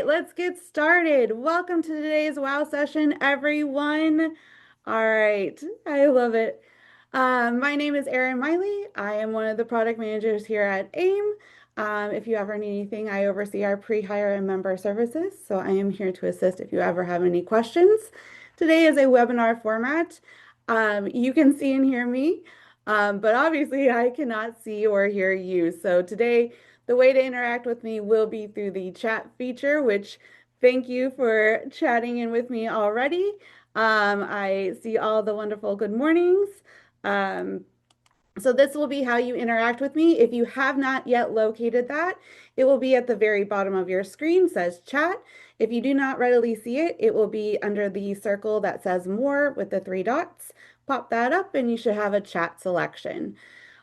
Let's get started. Welcome to today's WOW session, everyone. All right, I love it. My name is Erin Miley. I am one of the product managers here at AIM. If you ever need anything, I oversee our pre-hire and member services, so I am here to assist if you ever have any questions. Today is a webinar format. You can see and hear me, but obviously I cannot see or hear you. So today, the way to interact with me will be through the chat feature, which thank you for chatting in with me already. I see all the wonderful good mornings. Um, so this will be how you interact with me. If you have not yet located that, it will be at the very bottom of your screen, says chat. If you do not readily see it, it will be under the circle that says more with the three dots. Pop that up and you should have a chat selection.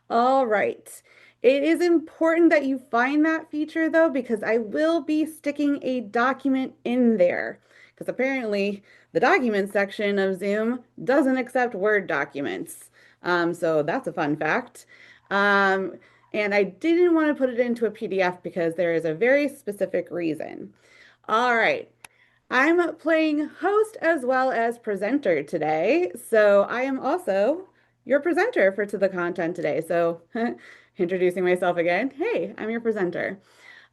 All right. It is important that you find that feature though, because I will be sticking a document in there. Because apparently the document section of Zoom doesn't accept Word documents. So that's a fun fact. Um, and I didn't want to put it into a PDF because there is a very specific reason. All right. I'm playing host as well as presenter today. So I am also your presenter for To the Content today. So introducing myself again. Hey, I'm your presenter.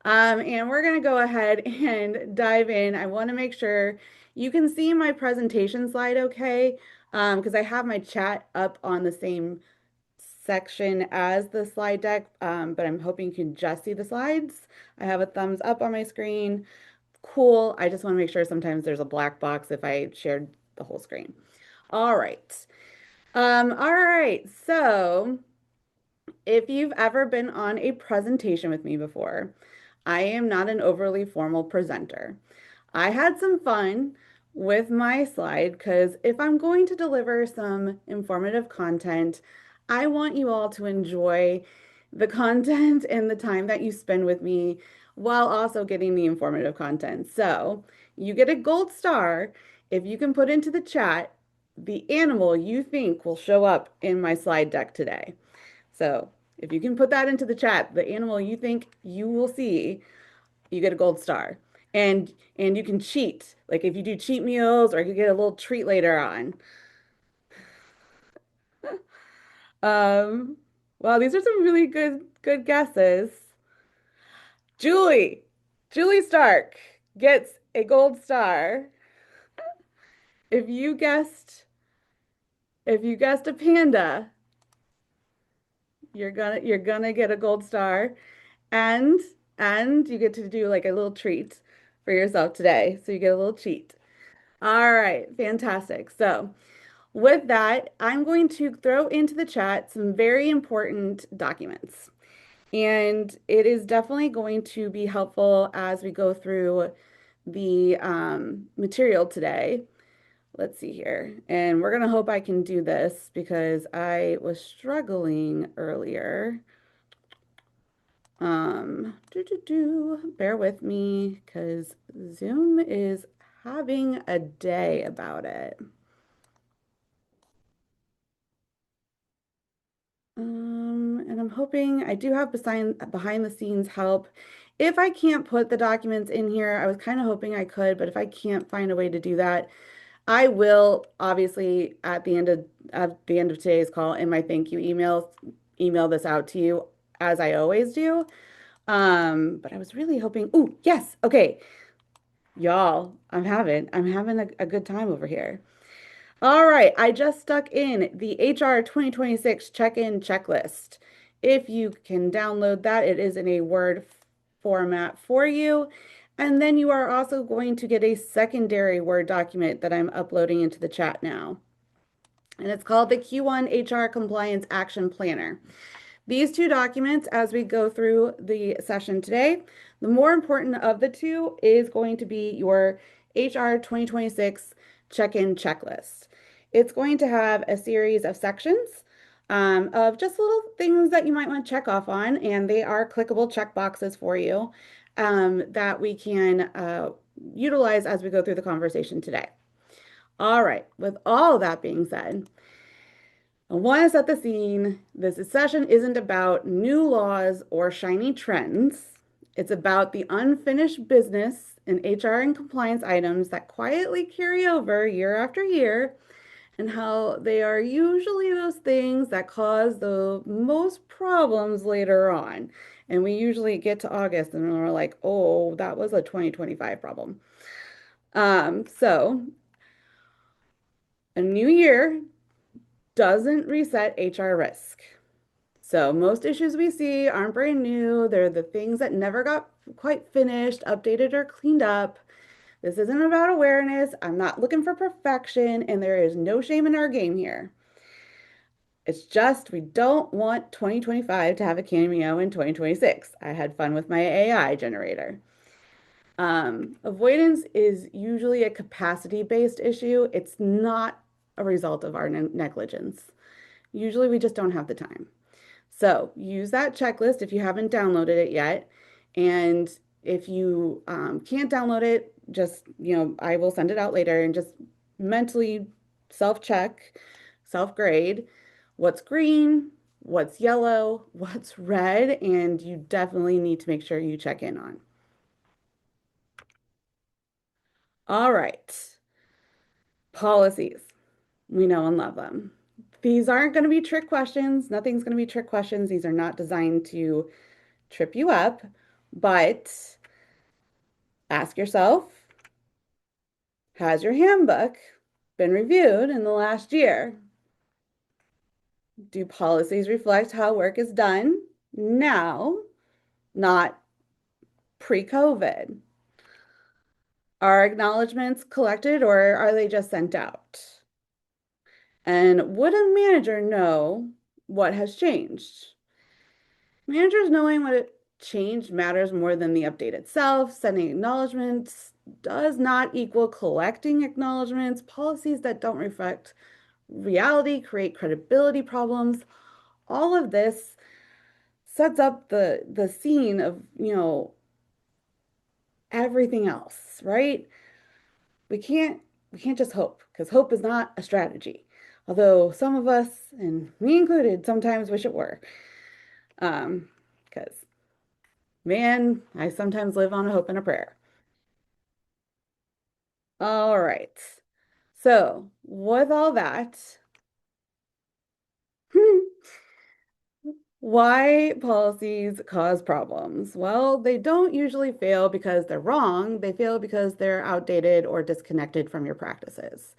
And we're going to go ahead and dive in. I want to make sure you can see my presentation slide okay, because I have my chat up on the same section as the slide deck, but I'm hoping you can just see the slides. I have a thumbs up on my screen. Cool. I just want to make sure sometimes there's a black box if I shared the whole screen. All right. All right. So if you've ever been on a presentation with me before, I am not an overly formal presenter. I had some fun with my slide because if I'm going to deliver some informative content, I want you all to enjoy the content and the time that you spend with me while also getting the informative content. So you get a gold star if you can put into the chat the animal you think will show up in my slide deck today. So if you can put that into the chat, the animal you think you will see, you get a gold star. And you can cheat. Like if you do cheat meals or you get a little treat later on. Um, well, these are some really good guesses. Julie, Julie Stark gets a gold star. If you guessed if you guessed a panda, you're gonna get a gold star. And and you get to do like a little treat for yourself today. So you get a little cheat. All right, fantastic. So with that, I'm going to throw into the chat some very important documents. And it is definitely going to be helpful as we go through the material today. Let's see here. And we're going to hope I can do this because I was struggling earlier. Bear with me because Zoom is having a day about it. And I'm hoping I do have behind the scenes help. If I can't put the documents in here, I was kind of hoping I could, but if I can't find a way to do that, I will obviously at the end of today's call in my thank you email this out to you as I always do. But I was really hoping, oh, yes, okay. Y'all, I'm having a good time over here. All right, I just stuck in the HR 2026 check-in checklist. If you can download that, it is in a Word format for you. And then you are also going to get a secondary Word document that I'm uploading into the chat now. And it's called the Q1 HR Compliance Action Planner. These two documents, as we go through the session today, the more important of the two is going to be your HR 2026 check-in checklist. It's going to have a series of sections of just little things that you might want to check off on, and they are clickable check boxes for you that we can utilize as we go through the conversation today. All right, with all that being said, I want to set the scene. This session isn't about new laws or shiny trends. It's about the unfinished business and HR and compliance items that quietly carry over year after year, and how they are usually those things that cause the most problems later on. And we usually get to August and we're like, oh, that was a 2025 problem. So a new year doesn't reset HR risk. So most issues we see aren't brand new. They're the things that never got quite finished, updated, or cleaned up. This isn't about awareness. I'm not looking for perfection, and there is no shame in our game here. It's just we don't want 2025 to have a cameo in 2026. I had fun with my AI generator. Avoidance is usually a capacity-based issue. It's not a result of our negligence. Usually we just don't have the time. So use that checklist if you haven't downloaded it yet. And if you can't download it, just, I will send it out later and just mentally self-check, self-grade what's green, what's yellow, what's red, and you definitely need to make sure you check in on. All right, policies. We know and love them. These aren't going to be trick questions. Nothing's going to be trick questions. These are not designed to trip you up, but ask yourself, has your handbook been reviewed in the last year? Do policies reflect how work is done now, not pre-COVID? Are acknowledgments collected or are they just sent out? And would a manager know what has changed? Managers knowing what changed matters more than the update itself. Sending acknowledgments does not equal collecting acknowledgments. Policies that don't reflect reality create credibility problems. All of this sets up the scene of, everything else, right? We can't we can't just hope because hope is not a strategy. Although some of us, and me included, sometimes wish it were. Because man, I sometimes live on a hope and a prayer. All right. So, with all that, why policies cause problems? Well, they don't usually fail because they're wrong. They fail because they're outdated or disconnected from your practices.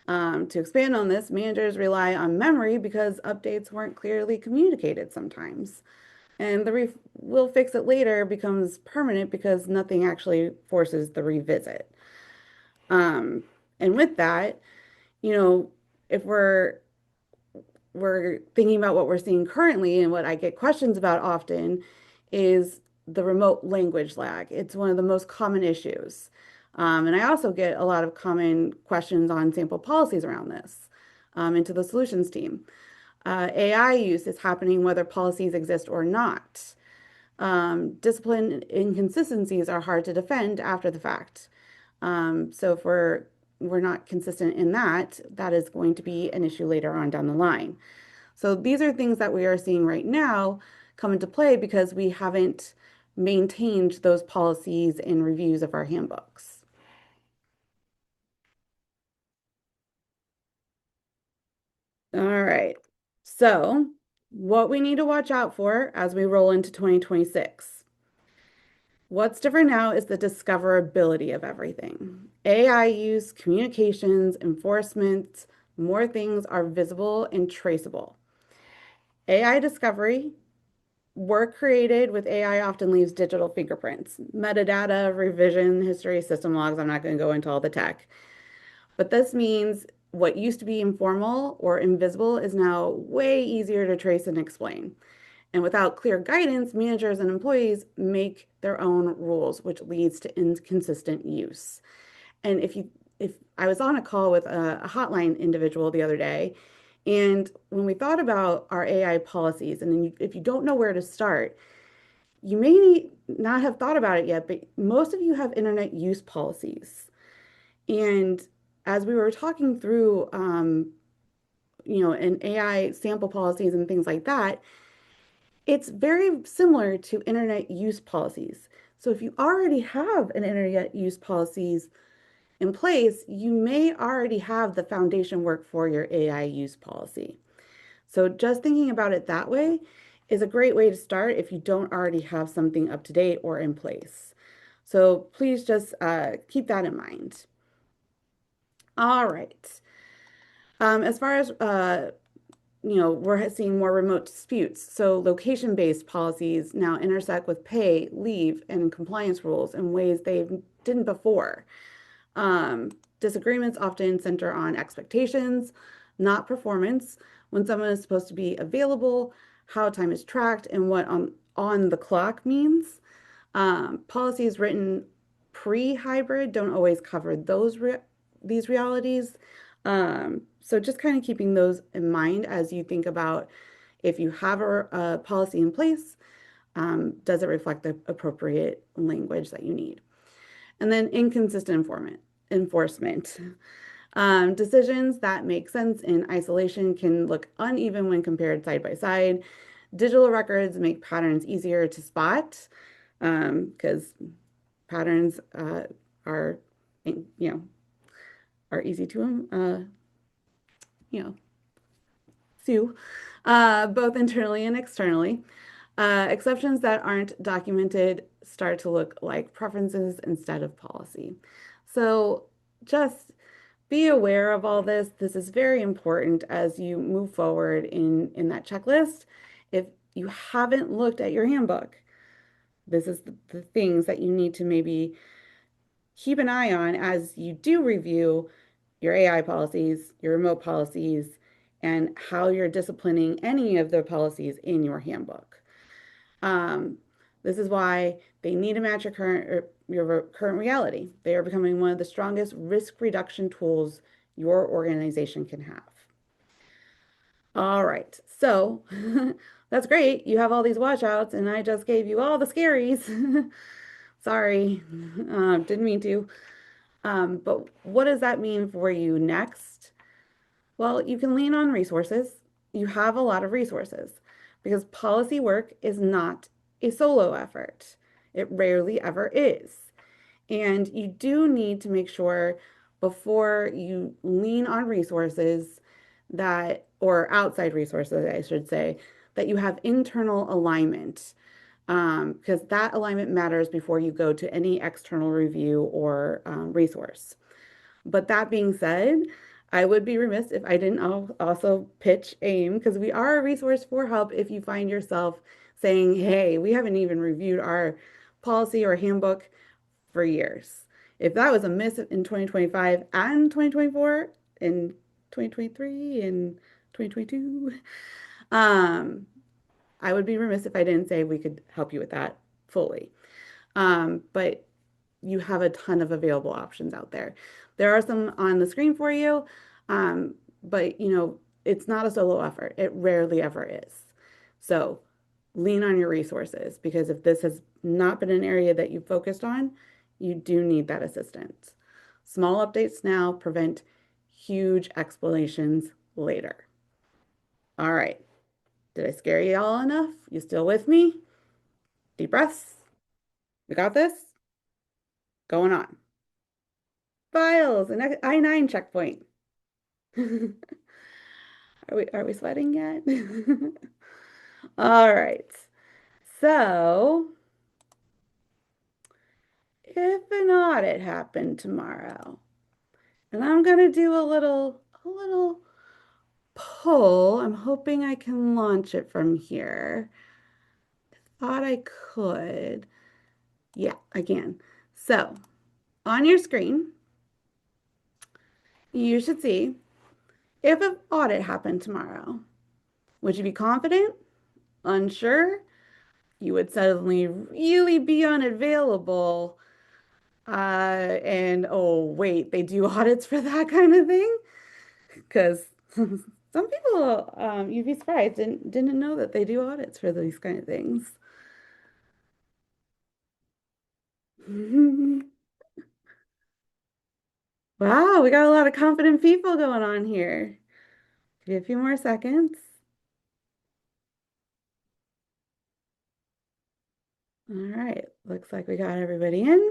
To expand on this, managers rely on memory because updates weren't clearly communicated sometimes. And the we'll fix it later becomes permanent because nothing actually forces the revisit. And with that, you know, if we're thinking about what we're seeing currently and what I get questions about often is the remote language lag. It's one of the most common issues. And I also get a lot of common questions on sample policies around this into the solutions team. AI use is happening whether policies exist or not. Discipline inconsistencies are hard to defend after the fact. So if we're not consistent in that, that is going to be an issue later on down the line. So these are things that we are seeing right now come into play because we haven't maintained those policies and reviews of our handbooks. All right. So what we need to watch out for as we roll into 2026. What's different now is the discoverability of everything. AI use, communications, enforcement, more things are visible and traceable. AI discovery, work created with AI often leaves digital fingerprints, metadata, revision, history, system logs. I'm not going to go into all the tech, but this means what used to be informal or invisible is now way easier to trace and explain. And without clear guidance, managers and employees make their own rules, which leads to inconsistent use. And if I was on a call with a hotline individual the other day, and when we thought about our AI policies, and if you don't know where to start, you may not have thought about it yet, but most of you have internet use policies. And as we were talking through, an AI sample policies and things like that, it's very similar to internet use policies. So if you already have an internet use policies in place, you may already have the foundation work for your AI use policy. So just thinking about it that way is a great way to start if you don't already have something up to date or in place. So please just keep that in mind. All right. As far as we're seeing more remote disputes. So location-based policies now intersect with pay, leave, and compliance rules in ways they didn't before. Disagreements often center on expectations, not performance, when someone is supposed to be available, how time is tracked, and what on the clock means. Policies written pre-hybrid don't always cover these realities. So just kind of keeping those in mind as you think about if you have a policy in place, does it reflect the appropriate language that you need? And then inconsistent enforcement. Decisions that make sense in isolation can look uneven when compared side by side. Digital records make patterns easier to spot because patterns are, you know, are easy to, you know, sue, both internally and externally. Exceptions that aren't documented start to look like preferences instead of policy. So just be aware of all this. This is very important as you move forward in that checklist. If you haven't looked at your handbook, this is the things that you need to maybe keep an eye on as you do review your AI policies, your remote policies, and how you're disciplining any of the policies in your handbook. Um, this is why they need to match your current reality. They are becoming one of the strongest risk reduction tools your organization can have. All right, so that's great. You have all these watchouts, and I just gave you all the scaries. Sorry, didn't mean to. But what does that mean for you next? Well, you can lean on resources. You have a lot of resources because policy work is not a solo effort. It rarely ever is. And you do need to make sure before you lean on resources that, or outside resources, I should say, that you have internal alignment because that alignment matters before you go to any external review or resource. But that being said, I would be remiss if I didn't also pitch AIM because we are a resource for help if you find yourself saying, hey, we haven't even reviewed our policy or handbook for years. If that was a miss in 2025 and 2024 and 2023 and 2022, um, I would be remiss if I didn't say we could help you with that fully. But you have a ton of available options out there. There are some on the screen for you, but it's not a solo effort. It rarely ever is. So lean on your resources because if this has not been an area that you focused on, you do need that assistance. Small updates now prevent huge explanations later. All right. Did I scare you all enough? You still with me? Deep breaths. We got this? Going on. Files, an I-9 checkpoint. Are we sweating yet? All right. So, if an audit happened tomorrow, and I'm gonna do a little poll. I'm hoping I can launch it from here. Thought I could. Yeah, I can. So, on your screen, you should see if an audit happened tomorrow, would you be confident? Unsure? You would suddenly really be unavailable. And oh, wait, they do audits for that kind of thing? Because some people, you'd be surprised, didn't know that they do audits for these kind of things. Wow, we got a lot of confident people going on here. Give you a few more seconds. All right, looks like we got everybody in.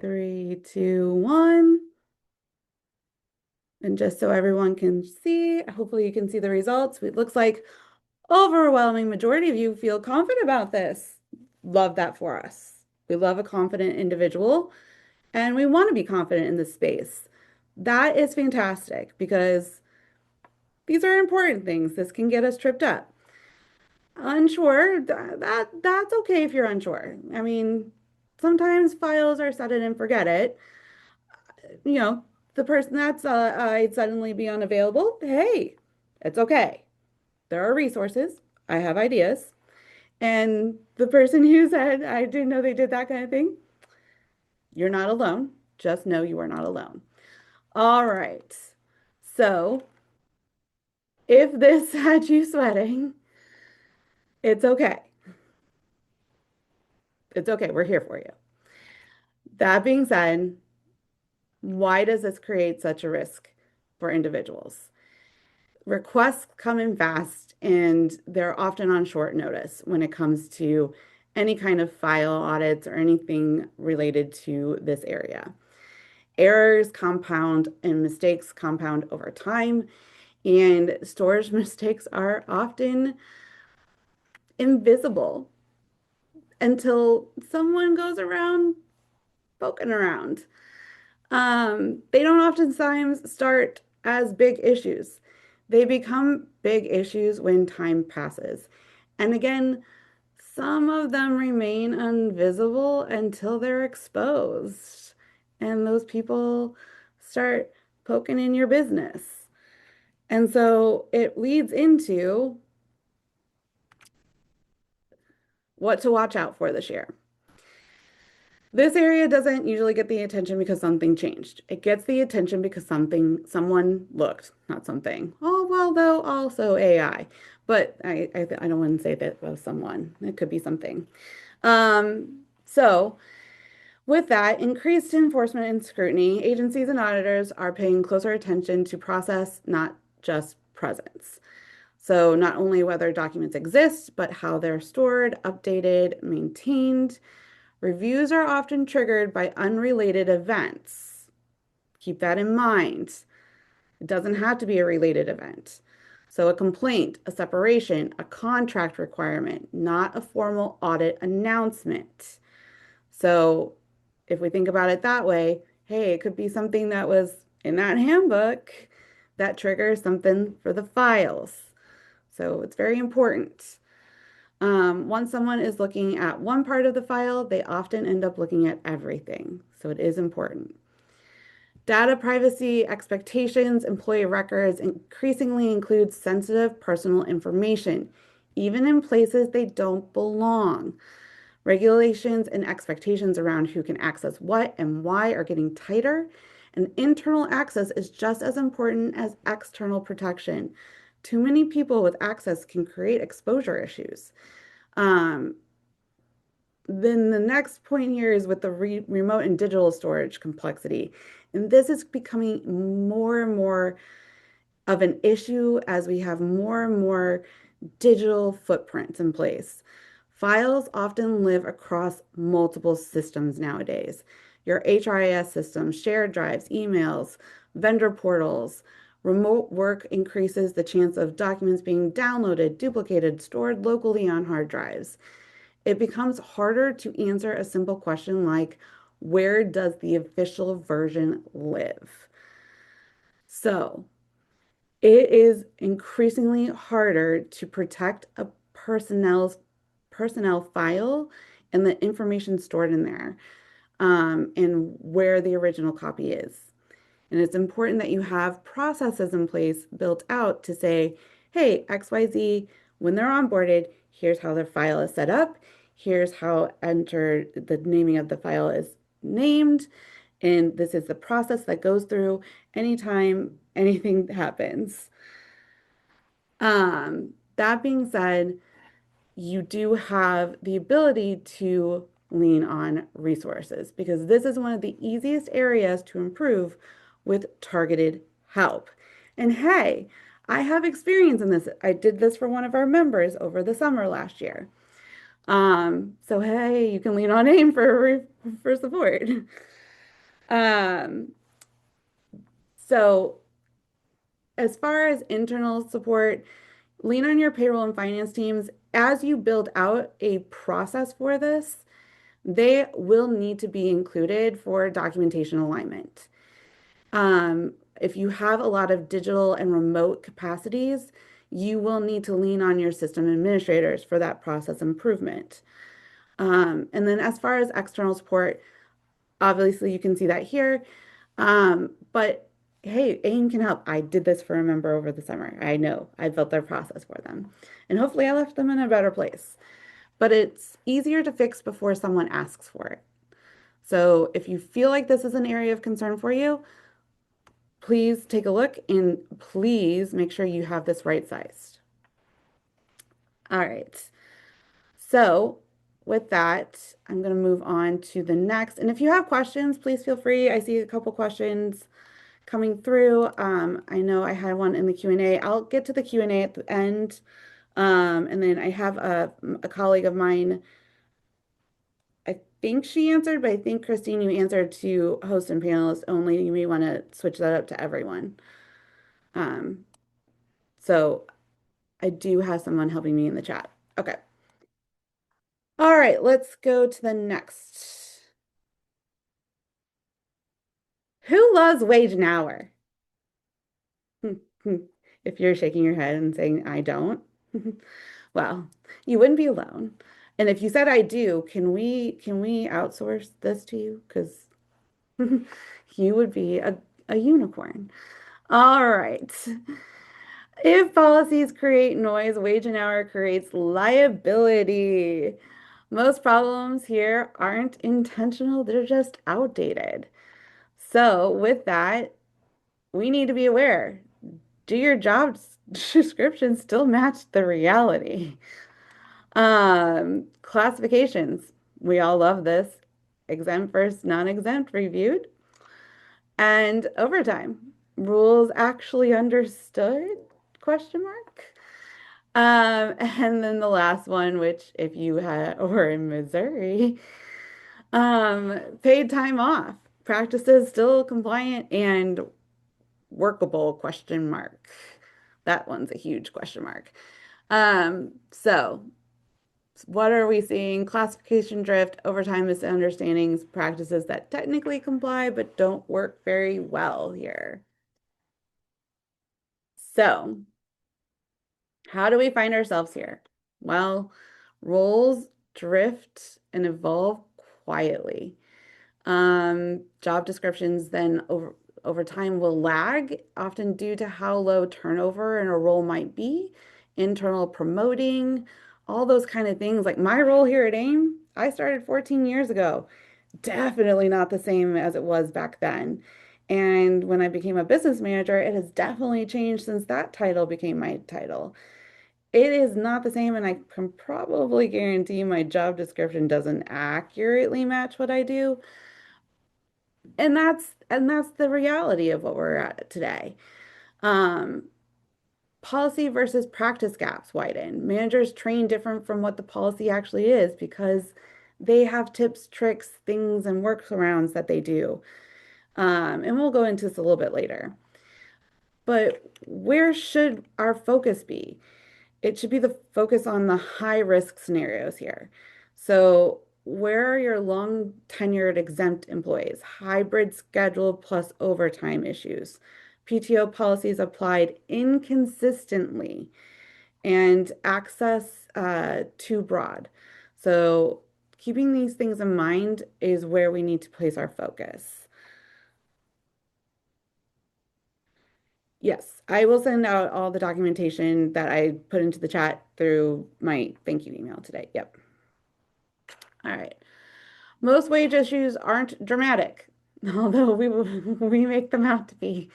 3, 2, 1. And just so everyone can see, hopefully you can see the results. It looks like overwhelming majority of you feel confident about this. Love that for us. We love a confident individual and we want to be confident in this space. That is fantastic because these are important things. This can get us tripped up. Unsure, that's okay if you're unsure. I mean, sometimes files are set it and forget it. You know, the person that's I'd suddenly be unavailable. Hey, it's okay. There are resources. I have ideas. And the person who said, I didn't know they did that kind of thing, you're not alone. Just know you are not alone. All right. So if this had you sweating, it's okay. It's okay. We're here for you. That being said, why does this create such a risk for individuals? Requests come in fast and they're often on short notice when it comes to any kind of file audits or anything related to this area. Errors compound and mistakes compound over time, and storage mistakes are often invisible until someone goes around poking around. They don't oftentimes start as big issues. They become big issues when time passes. And again, some of them remain invisible until they're exposed. And those people start poking in your business. And so it leads into what to watch out for this year. This area doesn't usually get the attention because something changed. It gets the attention because someone looked, not something. Oh, well, though, also AI. But I don't want to say that was someone. It could be something. So with that, increased enforcement and scrutiny, agencies and auditors are paying closer attention to process, not just presence. So not only whether documents exist, but how they're stored, updated, maintained. Reviews are often triggered by unrelated events. Keep that in mind. It doesn't have to be a related event. So a complaint, a separation, a contract requirement, not a formal audit announcement. So if we think about it that way, hey, it could be something that was in that handbook that triggers something for the files. So it's very important. Once someone is looking at one part of the file, they often end up looking at everything. So it is important. Data privacy expectations, employee records increasingly include sensitive personal information, even in places they don't belong. Regulations and expectations around who can access what and why are getting tighter, and internal access is just as important as external protection. Too many people with access can create exposure issues. Um, then the next point here is with the remote and digital storage complexity. And this is becoming more and more of an issue as we have more and more digital footprints in place. Files often live across multiple systems nowadays. Your HRIS systems, shared drives, emails, vendor portals. Remote work increases the chance of documents being downloaded, duplicated, stored locally on hard drives. It becomes harder to answer a simple question like, where does the official version live? So it is increasingly harder to protect a personnel file and the information stored in there, and where the original copy is. And it's important that you have processes in place built out to say, hey, XYZ, when they're onboarded, here's how their file is set up. Here's how the naming of the file is named. And this is the process that goes through anytime anything happens. That being said, you do have the ability to lean on resources because this is one of the easiest areas to improve with targeted help. And hey, I have experience in this. I did this for one of our members over the summer last year. So hey, you can lean on AIM for support. Um, so as far as internal support, lean on your payroll and finance teams as you build out a process for this. They will need to be included for documentation alignment. If you have a lot of digital and remote capacities, you will need to lean on your system administrators for that process improvement. And then as far as external support, obviously you can see that here. But hey, AIM can help. I did this for a member over the summer. I know I built their process for them. And hopefully I left them in a better place. But it's easier to fix before someone asks for it. So if you feel like this is an area of concern for you, please take a look and please make sure you have this right sized. All right. So with that, I'm going to move on to the next. And if you have questions, please feel free. I see a couple questions coming through. I know I had one in the Q&A. I'll get to the Q&A at the end. And then I have a colleague of mine. I think she answered, but I think Christine, you answered to host and panelist only. You may want to switch that up to everyone. Um, so I do have someone helping me in the chat. Okay. All right, let's go to the next. Who loves wage and hour? If you're shaking your head and saying, I don't, well, you wouldn't be alone. And if you said I do, can we outsource this to you? Because you would be a unicorn. All right. If policies create noise, wage and hour creates liability. Most problems here aren't intentional, they're just outdated. So, with that, we need to be aware. Do your job descriptions still match the reality? Classifications. We all love this. Exempt versus non-exempt reviewed. And overtime. Rules actually understood? Question mark. And then the last one, which if you had or in Missouri, paid time off. Practices still compliant and workable? Question mark. That one's a huge question mark. So what are we seeing? Classification drift, overtime misunderstandings, practices that technically comply but don't work very well here. So how do we find ourselves here? Well, roles drift and evolve quietly. Job descriptions then over time will lag, often due to how low turnover in a role might be, internal promoting, all those kind of things. Like my role here at AIM, I started 14 years ago. Definitely not the same as it was back then. And when I became a business manager, it has definitely changed since that title became my title. It is not the same, and I can probably guarantee my job description doesn't accurately match what I do. And that's the reality of what we're at today. Um, Policy versus practice gaps widen. Managers train different from what the policy actually is because they have tips, tricks, things, and workarounds that they do. And we'll go into this a little bit later. But where should our focus be? It should be the focus on the high risk scenarios here. So, where are your long tenured exempt employees? Hybrid schedule plus overtime issues. PTO policies applied inconsistently and access too broad. So, keeping these things in mind is where we need to place our focus. Yes, I will send out all the documentation that I put into the chat through my thank you email today. Yep. All right. Most wage issues aren't dramatic, although we make them out to be.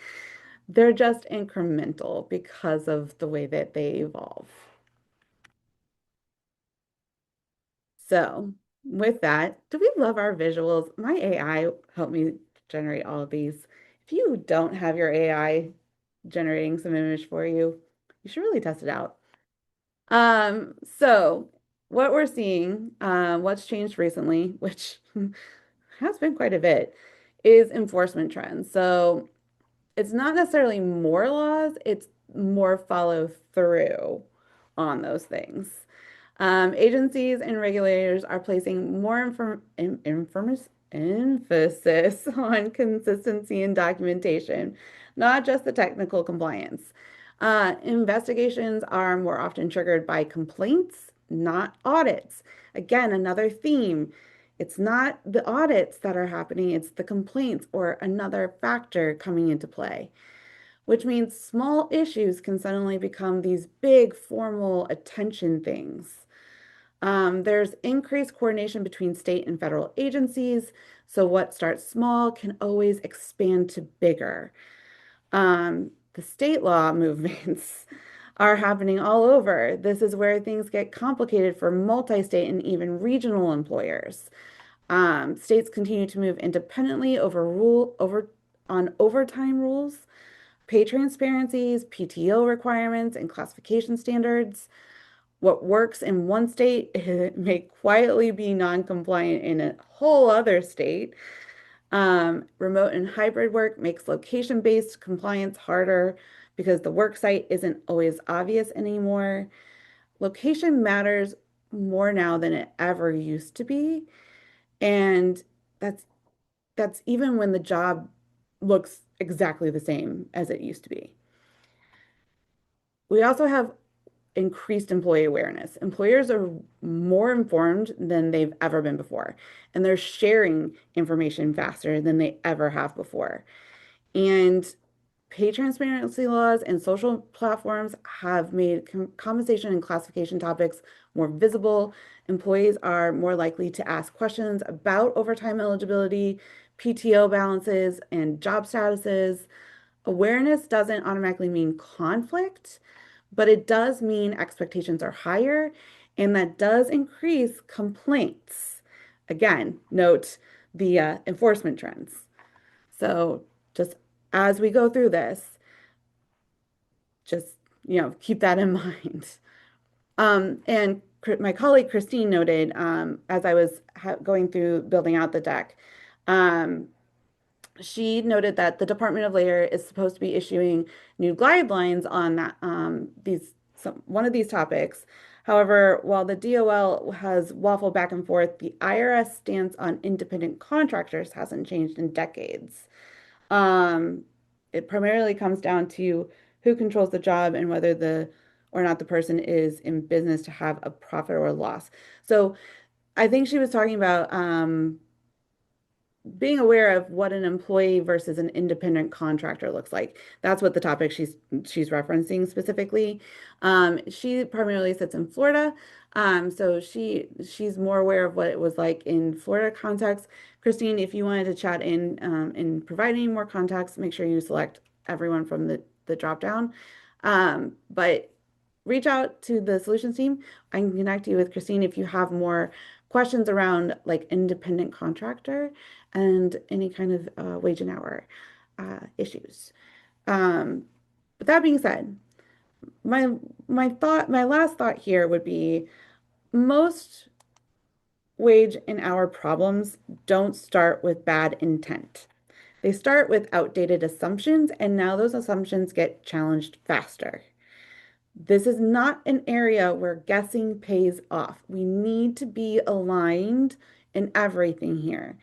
They're just incremental because of the way that they evolve. So, with that, do we love our visuals? My AI helped me generate all of these. If you don't have your AI generating some image for you. You should really test it out. So what we're seeing, what's changed recently, which has been quite a bit, is enforcement trends. So it's not necessarily more laws, it's more follow through on those things. Agencies and regulators are placing more emphasis on consistency and documentation, not just the technical compliance. Investigations are more often triggered by complaints, not audits. Again, another theme. It's not the audits that are happening, it's the complaints or another factor coming into play, which means small issues can suddenly become these big formal attention things. There's increased coordination between state and federal agencies. So what starts small can always expand to bigger. The state law movements are happening all over. This is where things get complicated for multi-state and even regional employers. States continue to move independently over on overtime rules, pay transparencies, PTO requirements, and classification standards. What works in one state may quietly be non-compliant in a whole other state. Remote and hybrid work makes location-based compliance harder because the work site isn't always obvious anymore. Location matters more now than it ever used to be, and that's that's even when the job looks exactly the same as it used to be. We also have increased employee awareness. Employers are more informed than they've ever been before, and they're sharing information faster than they ever have before. And pay transparency laws and social platforms have made compensation and classification topics more visible. Employees are more likely to ask questions about overtime eligibility, PTO balances, and job statuses. Awareness doesn't automatically mean conflict, but it does mean expectations are higher, and that does increase complaints. Again, note the enforcement trends. So just as we go through this, just keep that in mind. And my colleague Christine noted as I was going through building out the deck, um, she noted that the Department of Labor is supposed to be issuing new guidelines on that one of these topics. However, while the DOL has waffled back and forth, the IRS stance on independent contractors hasn't changed in decades. Um, it primarily comes down to who controls the job and whether the or not the person is in business to have a profit or a loss. So I think she was talking about being aware of what an employee versus an independent contractor looks like. That's what the topic she's referencing specifically. She primarily sits in Florida, so she's more aware of what it was like in Florida context. Christine, if you wanted to chat in and provide any more context, make sure you select everyone from the drop down. But reach out to the solutions team. I can connect you with Christine if you have more questions around like independent contractor and any kind of wage and hour issues. Um, but that being said, my my last thought here would be most wage and hour problems don't start with bad intent. They start with outdated assumptions, and now those assumptions get challenged faster. This is not an area where guessing pays off. We need to be aligned in everything here.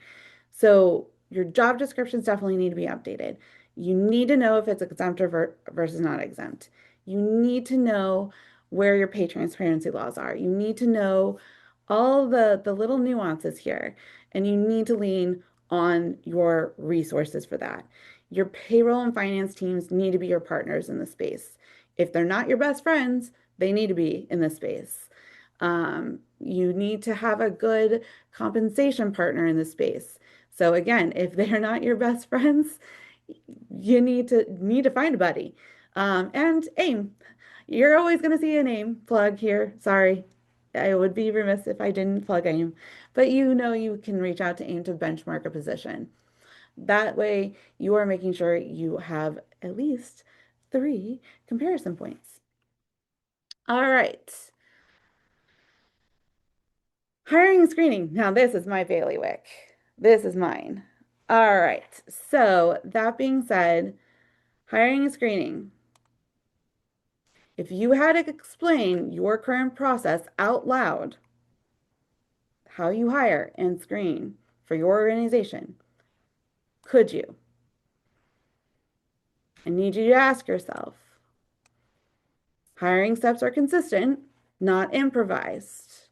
So your job descriptions definitely need to be updated. You need to know if it's exempt or versus not exempt. You need to know where your pay transparency laws are. You need to know all the little nuances here, and you need to lean on your resources for that. Your payroll and finance teams need to be your partners in the space. If they're not your best friends, they need to be in this space. You need to have a good compensation partner in the space. So again, if they're not your best friends, you need to find a buddy. And AIM, you're always going to see an AIM plug here. Sorry, I would be remiss if I didn't plug AIM, but you can reach out to AIM to benchmark a position. That way, you are making sure you have at least three comparison points. All right. Hiring and screening. Now, this is my bailiwick. This is mine. All right. So, that being said, hiring and screening. If you had to explain your current process out loud, how you hire and screen for your organization, could you? I need you to ask yourself. Hiring steps are consistent, not improvised.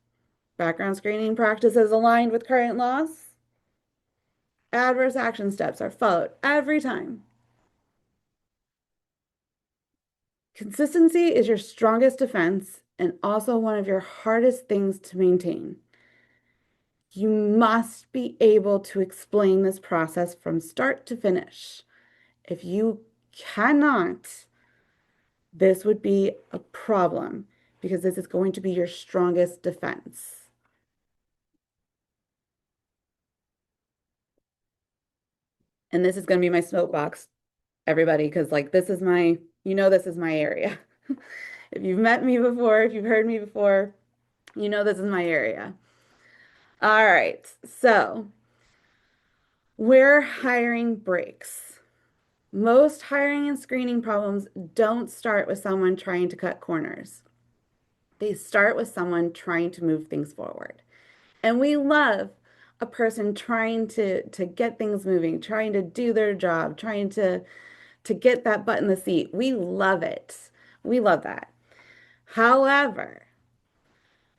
Background screening practices aligned with current laws. Adverse action steps are followed every time. Consistency is your strongest defense and also one of your hardest things to maintain. You must be able to explain this process from start to finish. If you cannot, this would be a problem because this is going to be your strongest defense. And this is going to be my soapbox, everybody, because like this is my, this is my area. If you've met me before, if you've heard me before, this is my area. All right, so where hiring breaks. Most hiring and screening problems don't start with someone trying to cut corners. They start with someone trying to move things forward. And we love a person trying to get things moving, trying to do their job, trying to get that butt in the seat. We love it. We love that. However,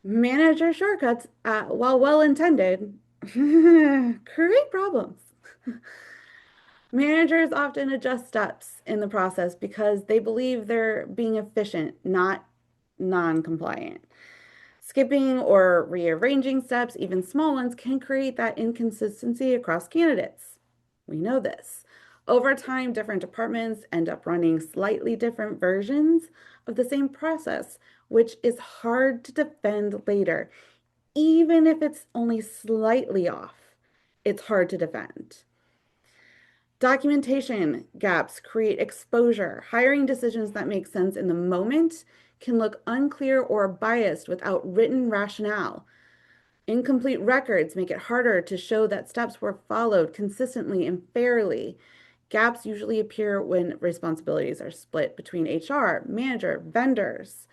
manager shortcuts, while well intended, create problems. Managers often adjust steps in the process because they believe they're being efficient, not non-compliant. Skipping or rearranging steps, even small ones, can create that inconsistency across candidates. We know this. Over time, different departments end up running slightly different versions of the same process, which is hard to defend later. Even if it's only slightly off, it's hard to defend. Documentation gaps create exposure. Hiring decisions that make sense in the moment can look unclear or biased without written rationale. Incomplete records make it harder to show that steps were followed consistently and fairly. Gaps usually appear when responsibilities are split between HR, manager, vendors.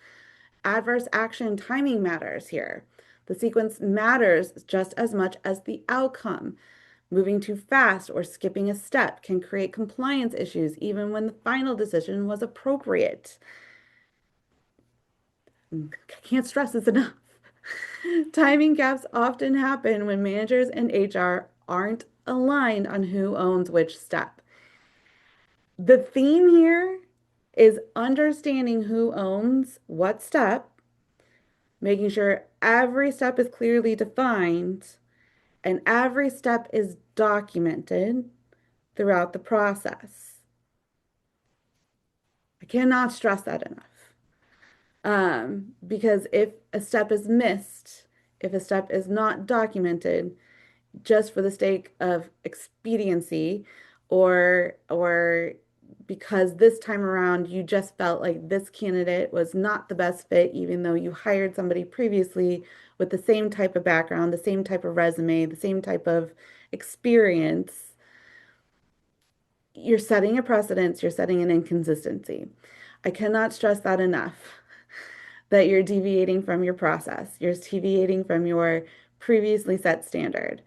Adverse action timing matters here. The sequence matters just as much as the outcome. Moving too fast or skipping a step can create compliance issues even when the final decision was appropriate. I can't stress this enough. Timing gaps often happen when managers and HR aren't aligned on who owns which step. The theme here is understanding who owns what step, making sure every step is clearly defined and every step is documented throughout the process. I cannot stress that enough. Because if a step is missed, if a step is not documented, just for the sake of expediency, or because this time around you just felt like this candidate was not the best fit, even though you hired somebody previously with the same type of background, the same type of resume, the same type of experience, you're setting a precedence, you're setting an inconsistency. I cannot stress that enough, that you're deviating from your process. You're deviating from your previously set standard.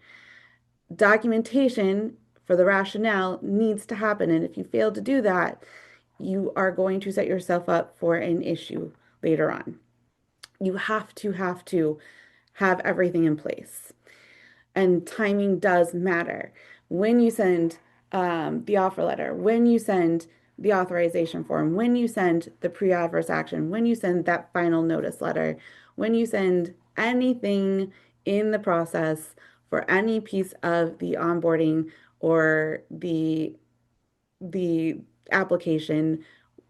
Documentation for the rationale needs to happen. And if you fail to do that, you are going to set yourself up for an issue later on. You have to have everything in place. And timing does matter. When you send the offer letter, when you send the authorization form, when you send the pre-adverse action, when you send that final notice letter, when you send anything in the process for any piece of the onboarding or the application,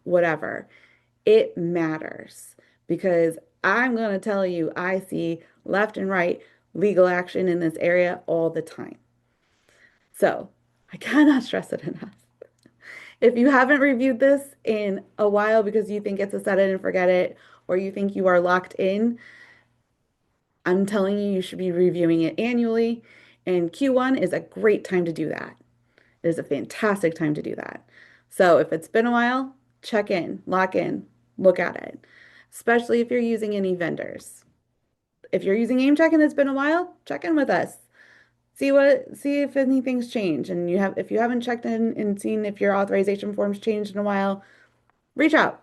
whatever, it matters because I'm going to tell you, I see left and right legal action in this area all the time. So I cannot stress it enough. If you haven't reviewed this in a while because you think it's a set it and forget it, or you think you are locked in, I'm telling you, you should be reviewing it annually. And Q1 is a great time to do that. It is a fantastic time to do that. So if it's been a while, check in, lock in, look at it, especially if you're using any vendors. If you're using AIM and it's been a while, check in with us. See if anything's changed. And if you haven't checked in and seen if your authorization form's changed in a while, reach out.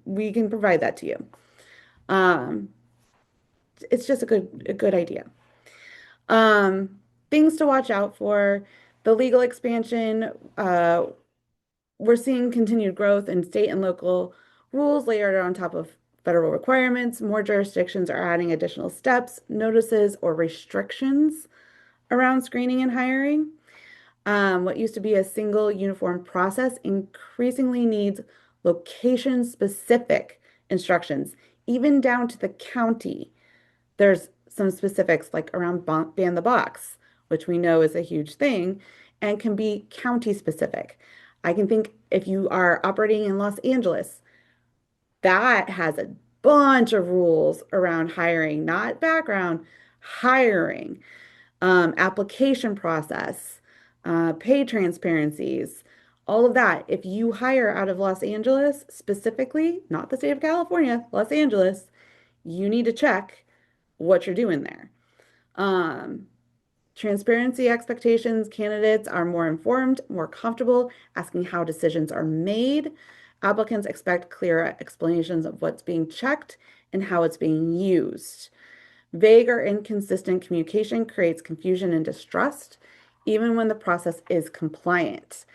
We can provide that to you. Um, it's just a good idea. Things to watch out for, the legal expansion. We're seeing continued growth in state and local rules layered on top of federal requirements. More jurisdictions are adding additional steps, notices, or restrictions around screening and hiring. What used to be a single uniform process increasingly needs location-specific instructions, even down to the county. There's some specifics like around ban the box, which we know is a huge thing and can be county specific. I can think if you are operating in Los Angeles, that has a bunch of rules around hiring, not background, hiring, application process, pay transparencies, all of that. If you hire out of Los Angeles specifically, not the state of California, Los Angeles, you need to check what you're doing there. Um, Transparency expectations, candidates are more informed, more comfortable asking how decisions are made. Applicants expect clear explanations of what's being checked and how it's being used. Vague or inconsistent communication creates confusion and distrust, even when the process is compliant.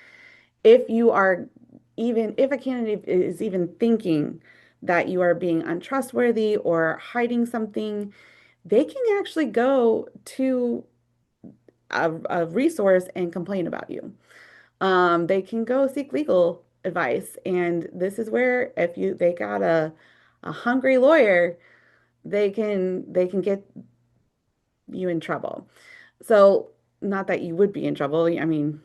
If you are if a candidate is even thinking that you are being untrustworthy or hiding something, they can actually go to a resource and complain about you. They can go seek legal advice, and this is where if they got a hungry lawyer, they can get you in trouble. So not that you would be in trouble, I mean,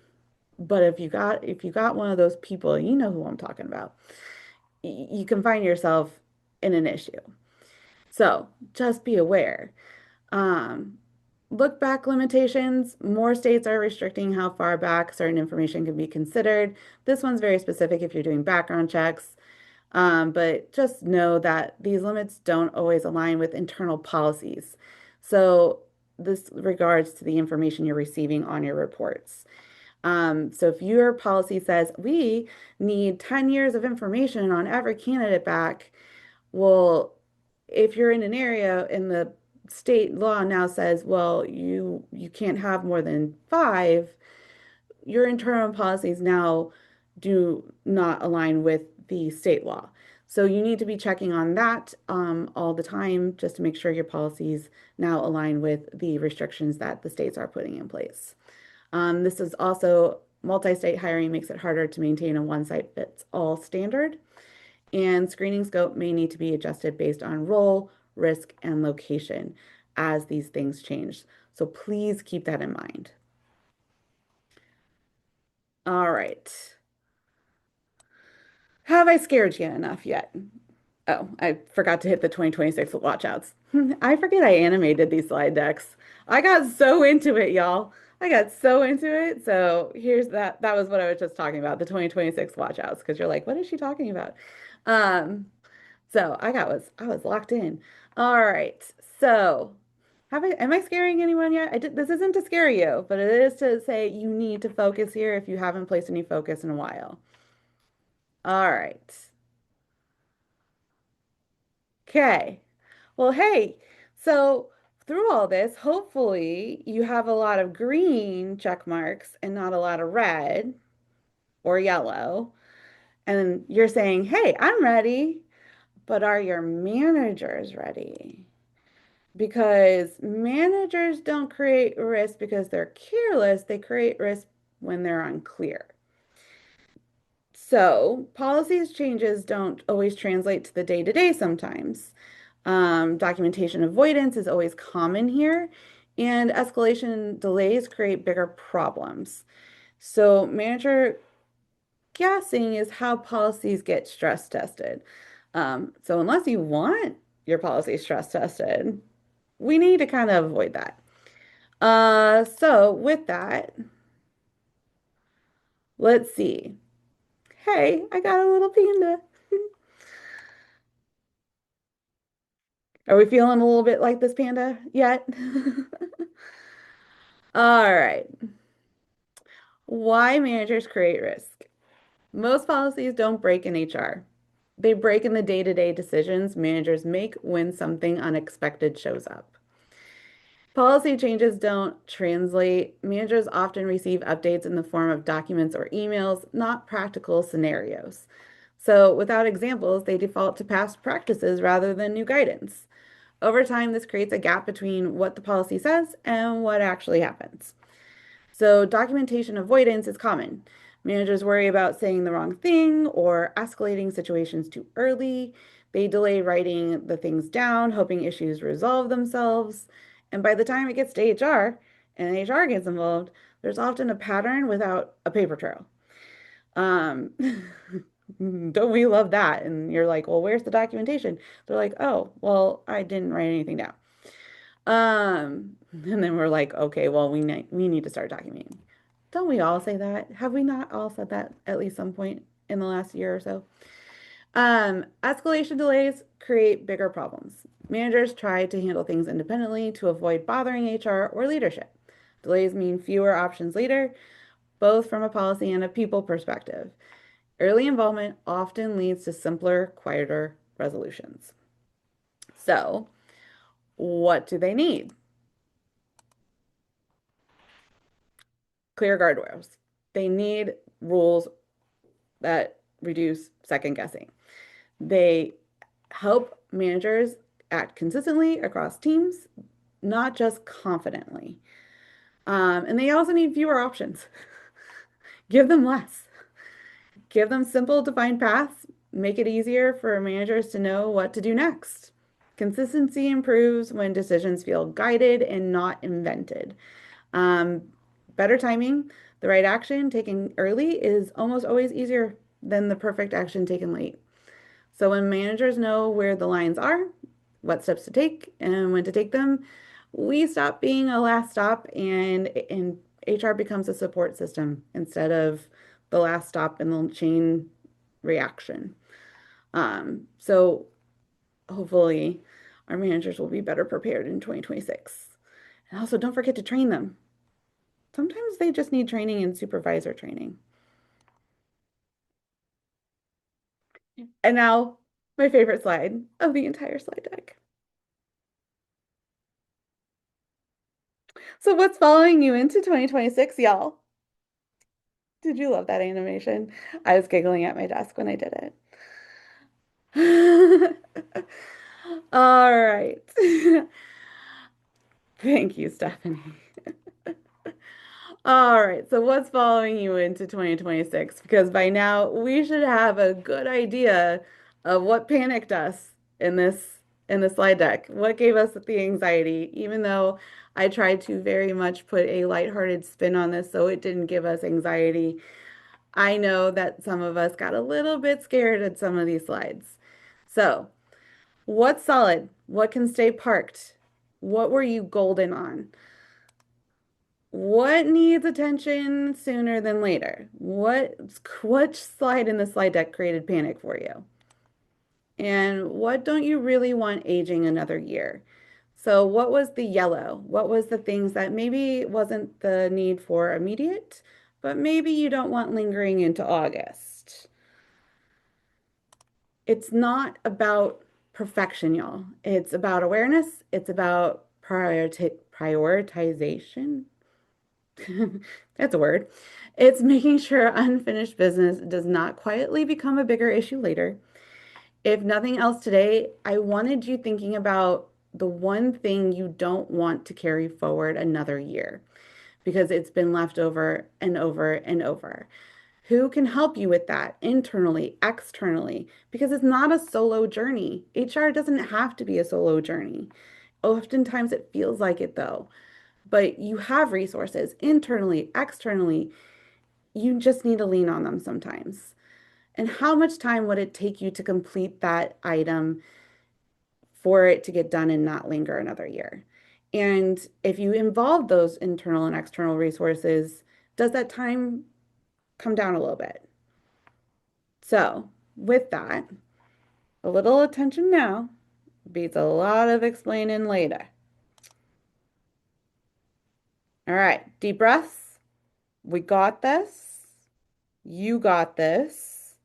but if you got one of those people, you know who I'm talking about, you can find yourself in an issue. So just be aware. Um, Look back limitations. More states are restricting how far back certain information can be considered. This one's very specific if you're doing background checks. But just know that these limits don't always align with internal policies. So this regards to the information you're receiving on your reports. So if your policy says we need 10 years of information on every candidate back, well, if you're in an area and the state law now says, well, you can't have more than five, your internal policies now do not align with the state law. So you need to be checking on that all the time just to make sure your policies now align with the restrictions that the states are putting in place. This is also multi-state hiring makes it harder to maintain a one-size-fits-all standard, and screening scope may need to be adjusted based on role, risk, and location as these things change. So please keep that in mind. All right. Have I scared you enough yet? Oh, I forgot to hit the 2026 watchouts. I forget I animated these slide decks. I got so into it, y'all. I got so into it. So here's that. That was what I was just talking about, the 2026 watchouts, because you're like, what is she talking about? Um, so I was locked in. All right. So am I scaring anyone yet? This isn't to scare you, but it is to say you need to focus here if you haven't placed any focus in a while. All right. Okay. Well, hey, so through all this, hopefully you have a lot of green check marks and not a lot of red or yellow. And you're saying, hey, I'm ready, but are your managers ready? Because managers don't create risk because they're careless, they create risk when they're unclear. So, policies changes don't always translate to the day-to-day sometimes. Documentation avoidance is always common here, and escalation delays create bigger problems. So, manager guessing is how policies get stress tested. So unless you want your policy stress tested, we need to kind of avoid that. So with that, let's see. Hey, I got a little panda. Are we feeling a little bit like this panda yet? All right. Why managers create risk. Most policies don't break in HR. They break in the day-to-day decisions managers make when something unexpected shows up. Policy changes don't translate. Managers often receive updates in the form of documents or emails, not practical scenarios. So, without examples, they default to past practices rather than new guidance. Over time, this creates a gap between what the policy says and what actually happens. So documentation avoidance is common. Managers worry about saying the wrong thing or escalating situations too early. They delay writing the things down, hoping issues resolve themselves. And by the time it gets to HR and HR gets involved, there's often a pattern without a paper trail. Um, don't we love that? And you're like, well, where's the documentation? They're like, oh, well, I didn't write anything down. And then we're like, okay, well, we need to start documenting. Don't we all say that? Have we not all said that at least some point in the last year or so? Escalation delays create bigger problems. Managers try to handle things independently to avoid bothering HR or leadership. Delays mean fewer options later, both from a policy and a people perspective. Early involvement often leads to simpler, quieter resolutions. So, what do they need? Clear guardrails. They need rules that reduce second guessing. They help managers act consistently across teams, not just confidently. And they also need fewer options. Give them less. Give them simple, defined paths. Make it easier for managers to know what to do next. Consistency improves when decisions feel guided and not invented. Um, Better timing, the right action taken early is almost always easier than the perfect action taken late. So when managers know where the lines are, what steps to take, and when to take them, we stop being a last stop and HR becomes a support system instead of the last stop in the chain reaction. So hopefully our managers will be better prepared in 2026. And also don't forget to train them. Sometimes they just need training and supervisor training. And now, my favorite slide of the entire slide deck. So, what's following you into 2026, y'all? Did you love that animation? I was giggling at my desk when I did it. All right. Thank you, Stephanie. All right, so what's following you into 2026? Because by now we should have a good idea of what panicked us in this slide deck. What gave us the anxiety, even though I tried to very much put a lighthearted spin on this so it didn't give us anxiety. I know that some of us got a little bit scared at some of these slides. So, what's solid? What can stay parked? What were you golden on? What needs attention sooner than later? Which slide in the slide deck created panic for you? And what don't you really want aging another year? So what was the yellow? What was the things that maybe wasn't the need for immediate, but maybe you don't want lingering into August? It's not about perfection, y'all. It's about awareness. It's about prioritization. That's a word. It's making sure unfinished business does not quietly become a bigger issue later. If nothing else today, I wanted you thinking about the one thing you don't want to carry forward another year because it's been left over and over and over. Who can help you with that internally, externally? Because it's not a solo journey. HR doesn't have to be a solo journey. Oftentimes it feels like it though, but you have resources internally, externally. you just need to lean on them sometimes. And how much time would it take you to complete that item for it to get done and not linger another year? And if you involve those internal and external resources, does that time come down a little bit? So, with that, a little attention now beats a lot of explaining later. All right, deep breaths. We got this. You got this.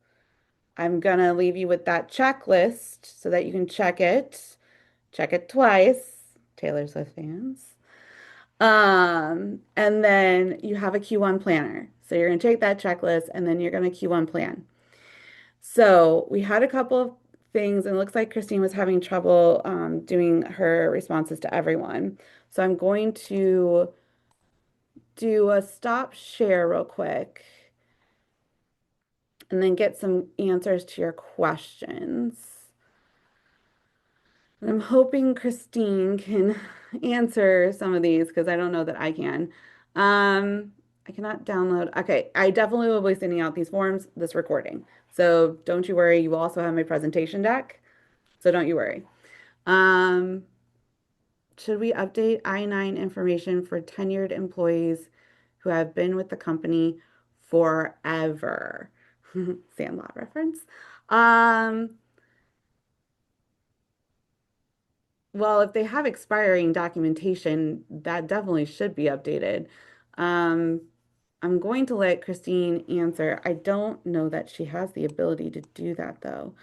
I'm gonna leave you with that checklist so that you can check it. Check it twice, Taylor Swift fans. And then you have a Q1 planner. So you're gonna take that checklist and then you're gonna Q1 plan. So we had a couple of things, and it looks like Christine was having trouble doing her responses to everyone. So I'm going to do a stop share real quick and then get some answers to your questions. And I'm hoping Christine can answer some of these because I don't know that I can. I cannot download. Okay, I definitely will be sending out these forms, this recording. So don't you worry. You will also have my presentation deck. So don't you worry. Um, should we update I-9 information for tenured employees who have been with the company forever? Sandlot reference. Um, well, if they have expiring documentation, that definitely should be updated. Um, I'm going to let Christine answer. I don't know that she has the ability to do that though.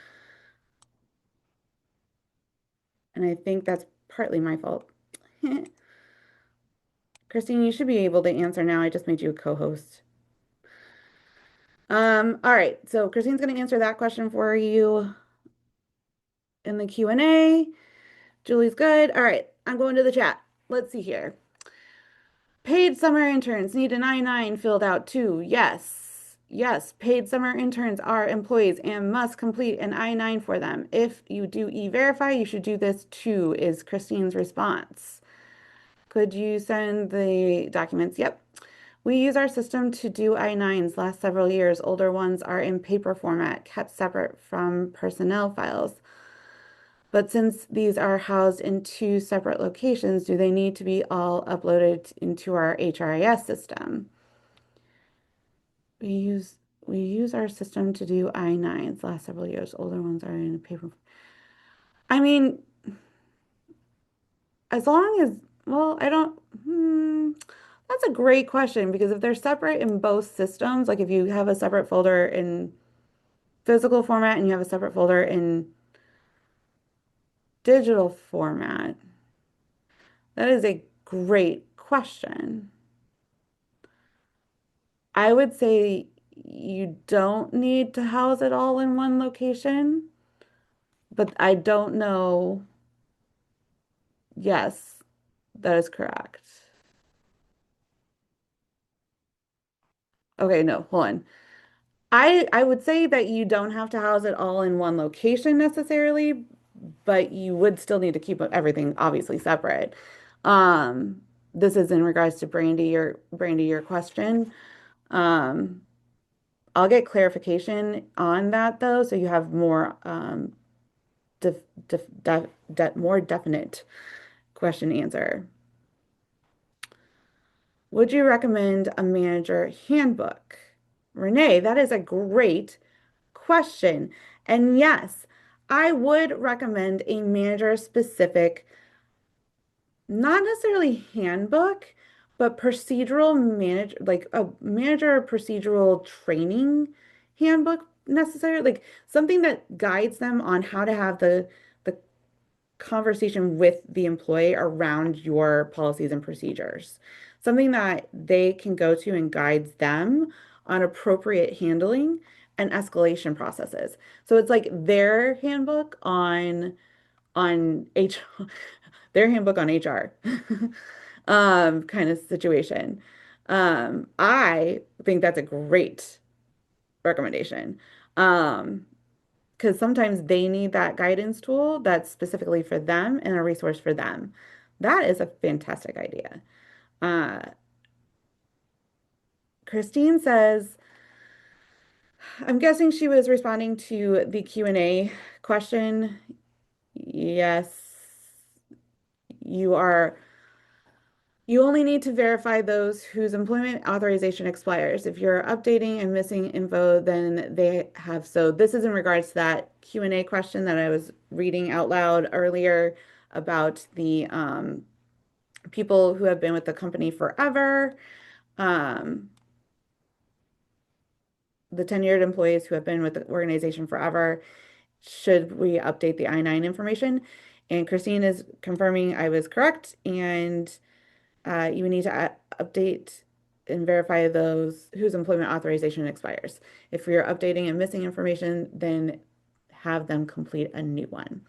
And I think that's partly my fault. Christine, you should be able to answer now. I just made you a co-host. All right. So Christine's going to answer that question for you in the Q&A. Julie's good. All right. I'm going to the chat. Let's see here. Paid summer interns need an I-9 filled out too. Yes. Yes. Paid summer interns are employees and must complete an I-9 for them. If you do e-verify, you should do this too, is Christine's response. Could you send the documents? Yep. We use our system to do I-9s last several years. Older ones are in paper format, kept separate from personnel files. But since these are housed in two separate locations, do they need to be all uploaded into our HRIS system? We use we use our system to do I-9s last several years. Older ones are in paper. I mean, as long as, well, I don't, that's a great question because if they're separate in both systems, like if you have a separate folder in physical format and you have a separate folder in digital format, that is a great question. I would say you don't need to house it all in one location, but I don't know. Yes, that is correct. Okay, no, hold on. I would say that you don't have to house it all in one location necessarily, but you would still need to keep everything obviously separate. Um, this is in regards to Brandy, your question. Um, I'll get clarification on that though, so you have more def, more definite question answer. Would you recommend a manager handbook? Renee, that is a great question. And yes, I would recommend a manager specific, not necessarily handbook, but like a manager procedural training handbook necessarily, like something that guides them on how to have the conversation with the employee around your policies and procedures. Something that they can go to and guides them on appropriate handling and escalation processes. So it's like their handbook on H their handbook on HR kind of situation. I think that's a great recommendation. Because sometimes they need that guidance tool that's specifically for them and a resource for them. That is a fantastic idea. Uh, Christine says, I'm guessing she was responding to the Q&A question. Yes, you are. You only need to verify those whose employment authorization expires. If you're updating and missing info, then they have. So this is in regards to that Q&A question that I was reading out loud earlier about the people who have been with the company forever, um, the tenured employees who have been with the organization forever. Should we update the I-9 information? And Christine is confirming I was correct, and you need to update and verify those whose employment authorization expires. If you're updating and missing information, then have them complete a new one.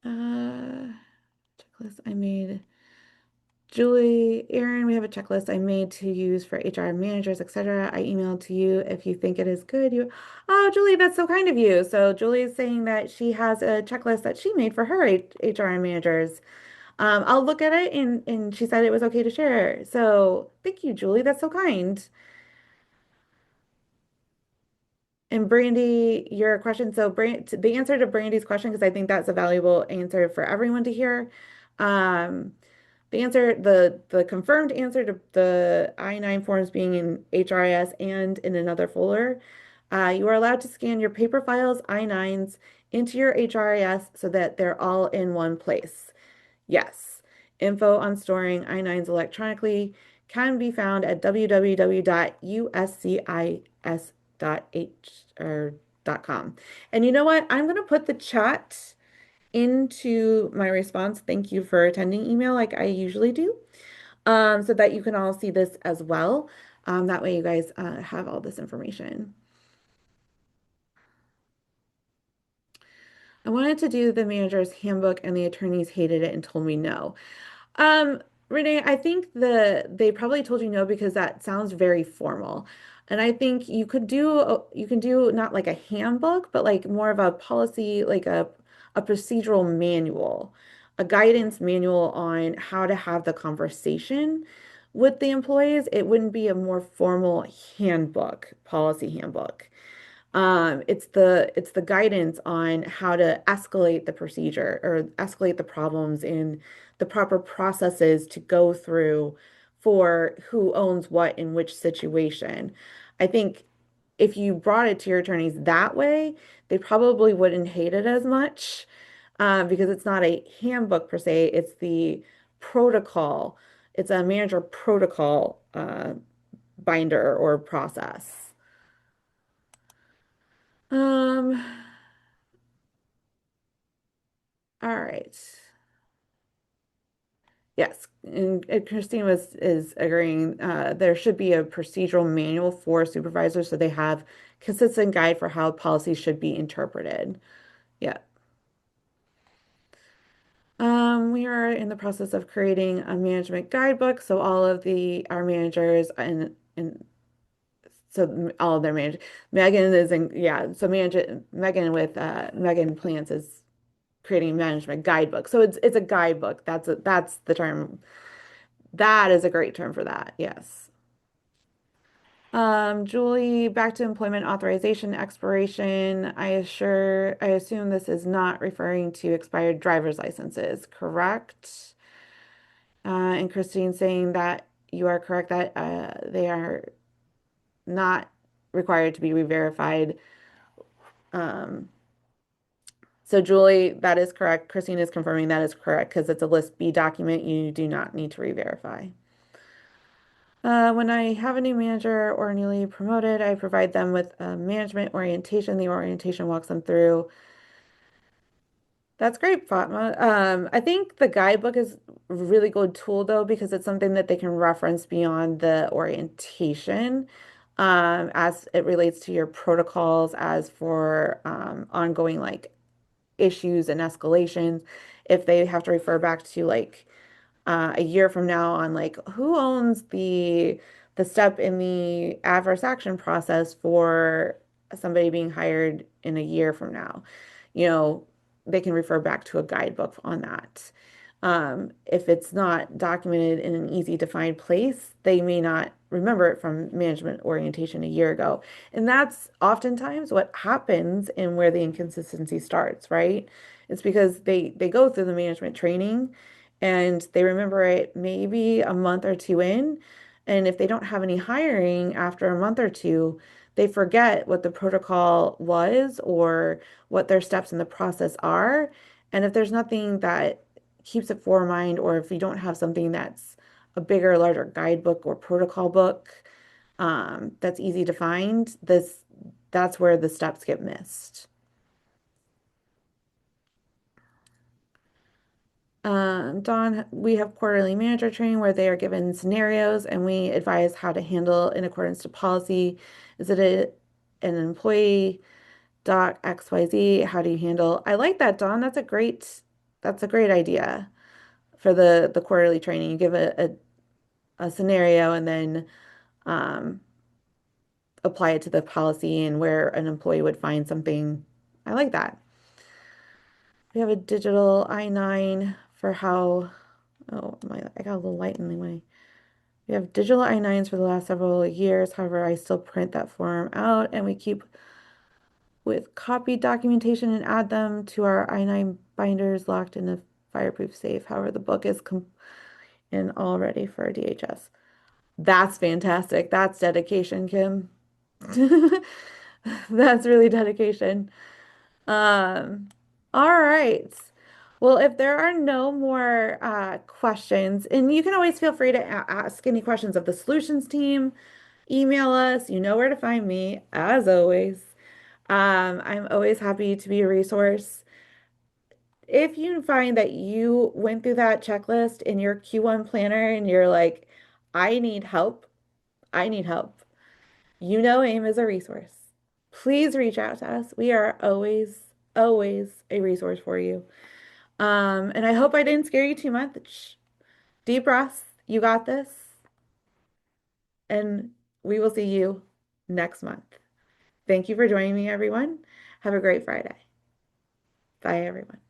Checklist I made. Julie, Erin, we have a checklist I made to use for HR managers, etc. I emailed to you. If you think it is good, oh, Julie, that's so kind of you. So Julie is saying that she has a checklist that she made for her HR managers. I'll look at it and she said it was okay to share. So thank you, Julie. That's so kind. And Brandy, your question. So the answer to Brandy's question, because I think that's a valuable answer for everyone to hear. Um, the confirmed answer to the I-9 forms being in HRIS and in another folder, you are allowed to scan your paper files, I-9s, into your HRIS so that they're all in one place. Yes. Info on storing I-9s electronically can be found at www.uscis.h or .com. And you know what? I'm going to put the chat into my response. Thank you for attending email like I usually do, so that you can all see this as well. That way you guys have all this information. I wanted to do the manager's handbook and the attorneys hated it and told me no. Um, Renee, I think they probably told you no because that sounds very formal. And I think you can do not like a handbook, but like more of a policy, like a procedural manual, a guidance manual on how to have the conversation with the employees. It wouldn't be a more formal handbook, policy handbook. It's the guidance on how to escalate the procedure or escalate the problems in the proper processes to go through for who owns what in which situation. I think if you brought it to your attorneys that way, they probably wouldn't hate it as much, because it's not a handbook per se, it's the protocol. It's a manager protocol binder or process. Um, all right. Yes, and Christine is agreeing. There should be a procedural manual for supervisors so they have consistent guide for how policies should be interpreted. Yeah. We are in the process of creating a management guidebook, so all of our managers and so all of their managers. Megan is in, yeah. So Megan with Megan Plants is creating a management guidebook. So it's a guidebook. That's the term. That is a great term for that. Yes. Julie, back to employment authorization expiration. I assume this is not referring to expired driver's licenses, correct? And Christine saying that you are correct that they are not required to be re-verified. Um, so Julie, that is correct. Christine is confirming that is correct because it's a List B document. You do not need to re-verify. When I have a new manager or newly promoted, I provide them with a management orientation. The orientation walks them through. That's great, Fatma. I think the guidebook is a really good tool though, because it's something that they can reference beyond the orientation, as it relates to your protocols, as for ongoing like issues and escalations. If they have to refer back to like a year from now on like who owns the step in the adverse action process for somebody being hired in a year from now. You know, they can refer back to a guidebook on that. If it's not documented in an easy to find place, they may not remember it from management orientation a year ago. And that's oftentimes what happens and where the inconsistency starts, right? It's because they go through the management training and they remember it maybe a month or two in. And if they don't have any hiring after a month or two, they forget what the protocol was or what their steps in the process are. And if there's nothing that keeps it for mind, or if you don't have something that's a bigger, larger guidebook or protocol book that's easy to find, that's where the steps get missed. Dawn, we have quarterly manager training where they are given scenarios and we advise how to handle in accordance to policy. Is it an employee doc XYZ? How do you handle? I like that, Dawn. That's a great idea for the quarterly training. You give a scenario and then um, apply it to the policy and where an employee would find something. I like that. We have a digital I-9 for how, oh my, I got a little light in the way. We have digital I-9s for the last several years. However, I still print that form out and we keep with copied documentation and add them to our I-9 binders locked in a fireproof safe. However, the book is in all ready for DHS. That's fantastic. That's dedication, Kim. That's really dedication. Um, all right. Well, if there are no more questions, and you can always feel free to ask any questions of the solutions team, email us. You know where to find me, as always. I'm always happy to be a resource. If you find that you went through that checklist in your Q1 planner and you're like, I need help, I need help. You know AIM is a resource. Please reach out to us. We are always a resource for you. And I hope I didn't scare you too much. Deep breaths. You got this. And we will see you next month. Thank you for joining me, everyone. Have a great Friday. Bye, everyone.